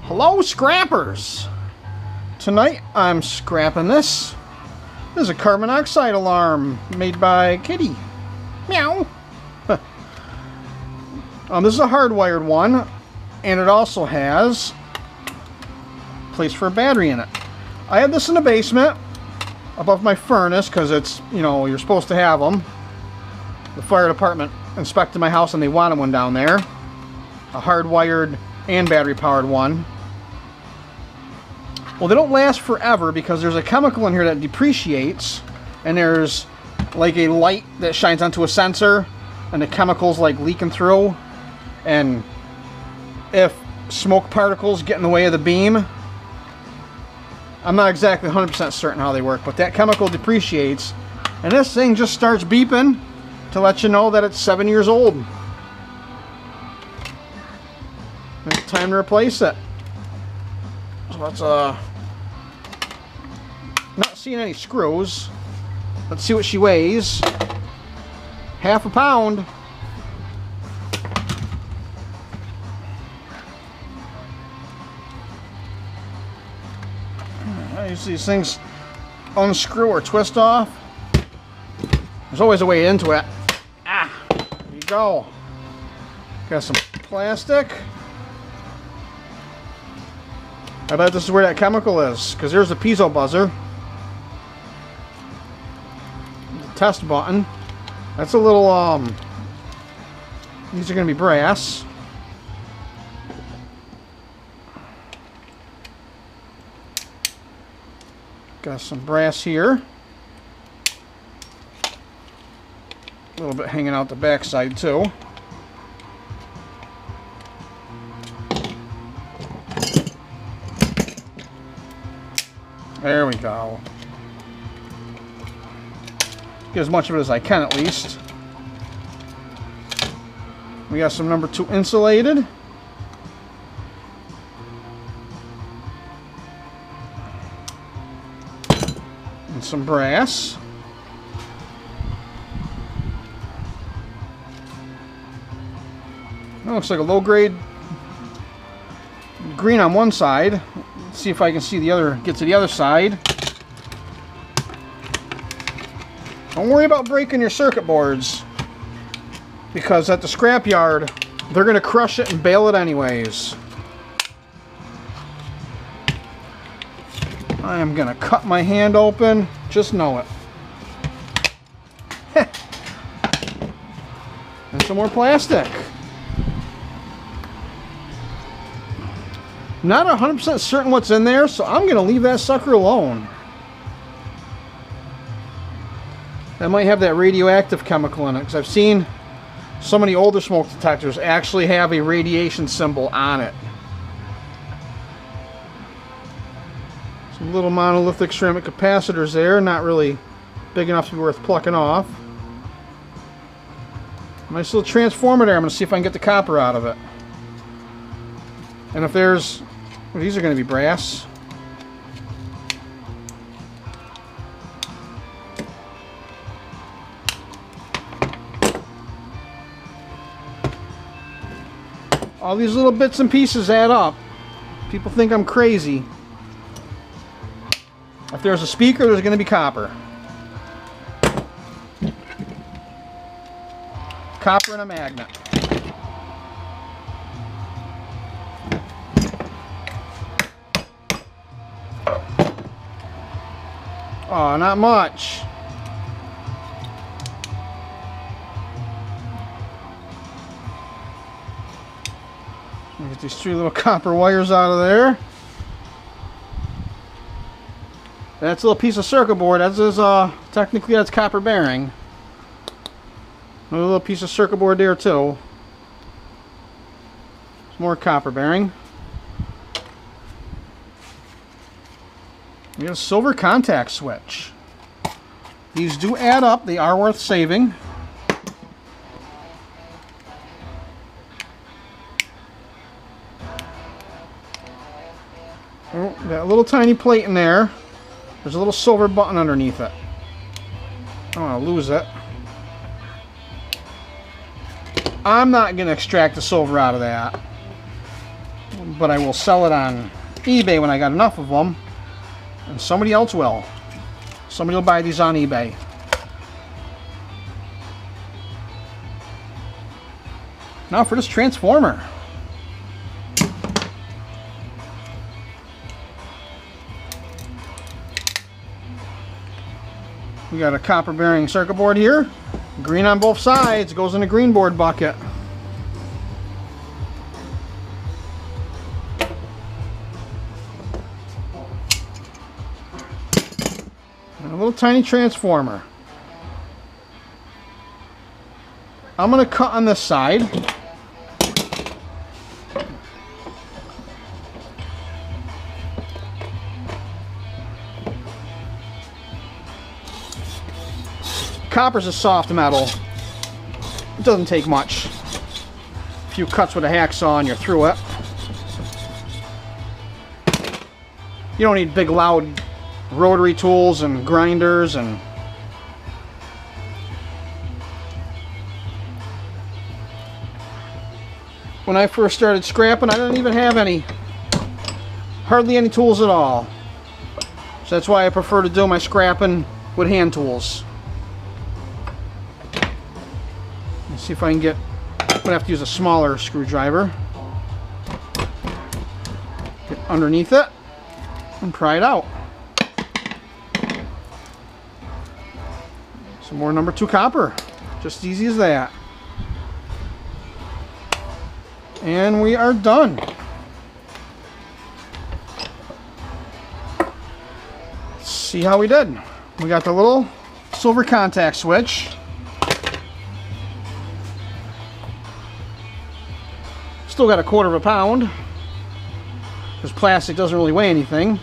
Hello, scrappers! Tonight I'm scrapping this. This is a carbon monoxide alarm made by Kiddie. Meow! This is a hardwired one, and it also has a place for a battery in it. I have this in the basement above my furnace because it's, you know, you're supposed to have them. The fire department inspected my house and they wanted one down there. A hardwired and battery powered one. Well, they don't last forever because there's a chemical in here that depreciates, and there's like a light that shines onto a sensor and the chemical's like leaking through, and if smoke particles get in the way of the beam, I'm not exactly 100% certain how they work, but that chemical depreciates and this thing just starts beeping to let you know that it's 7 years old. It's time to replace it. So let's not seeing any screws. Let's see what she weighs. Half a pound. You see these things unscrew or twist off. There's always a way into it. Ah, there you go. Got some plastic. I bet this is where that chemical is, because there's a piezo buzzer. The test button. That's a little, these are going to be brass. Got some brass here. A little bit hanging out the backside too. There we go. Get as much of it as I can at least. We got some number 2 insulated. And some brass. That looks like a low grade green on one side. Let's see if I can see the other, get to the other side. Don't worry about breaking your circuit boards, because at the scrapyard they're going to crush it and bale it anyways. I am going to cut my hand open, just know it. And some more plastic. Not 100% certain what's in there, so I'm going to leave that sucker alone. That might have that radioactive chemical in it, because I've seen some of the older smoke detectors actually have a radiation symbol on it. Some little monolithic ceramic capacitors there, not really big enough to be worth plucking off. Nice little transformer there. I'm going to see if I can get the copper out of it. And if there's... Well, these are going to be brass. All these little bits and pieces add up. People think I'm crazy. If there's a speaker, there's going to be copper. Copper and a magnet. Oh, not much. Get these 3 little copper wires out of there. That's a little piece of circuit board. That is technically that's copper bearing. Another little piece of circuit board there too. Some more copper bearing. We got a silver contact switch. These do add up. They are worth saving. Oh, got a little tiny plate in there. There's a little silver button underneath it. I don't want to lose it. I'm not going to extract the silver out of that. but I will sell it on eBay when I got enough of them, and somebody else will. Somebody will buy these on eBay. Now for this transformer. We got a copper bearing circuit board here. Green on both sides, goes in the green board bucket. And a little tiny transformer. I'm going to cut on this side. Copper's a soft metal. It doesn't take much. A few cuts with a hacksaw and you're through it. You don't need big loud rotary tools and grinders and when I first started scrapping, I didn't even have hardly any tools at all. So that's why I prefer to do my scrapping with hand tools. Let's see if I can get, I'm going to have to use a smaller screwdriver. Get underneath it and pry it out. Some more number 2 copper. Just easy as that. And we are done. Let's see how we did. We got the little silver contact switch. Still got a 1/4 pound because plastic doesn't really weigh anything.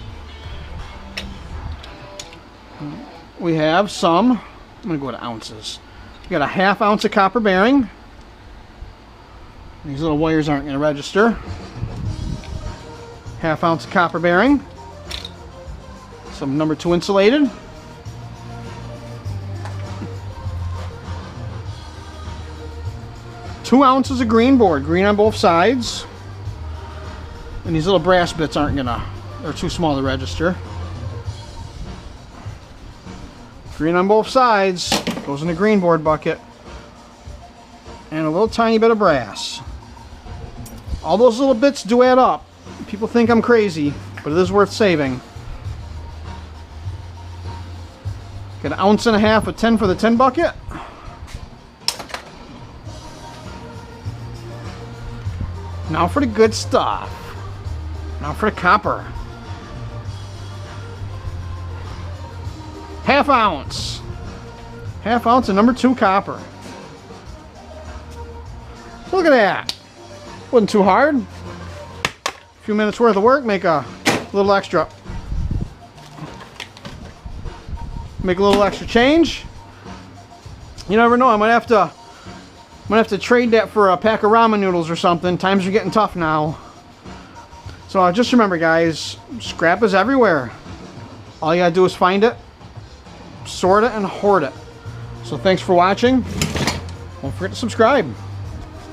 We have some, I'm going to go to ounces. We got a 1/2 ounce of copper bearing. These little wires aren't going to register. 1/2 ounce of copper bearing. Some number 2 insulated. Two ounces of green board, green on both sides. And these little brass bits aren't gonna, they're too small to register. Green on both sides, goes in the green board bucket. And a little tiny bit of brass. All those little bits do add up. People think I'm crazy, but it is worth saving. Got 1.5 ounces of tin for the tin bucket. Now for the good stuff. Now for the copper. 1/2 ounce. 1/2 ounce of number 2 copper. So look at that. Wasn't too hard. A few minutes worth of work, make a little extra. Make a little extra change. You never know, I might have to trade that for a pack of ramen noodles or something. Times are getting tough now. So just remember, guys, scrap is everywhere. All you gotta do is find it, sort it, and hoard it. So thanks for watching. Don't forget to subscribe.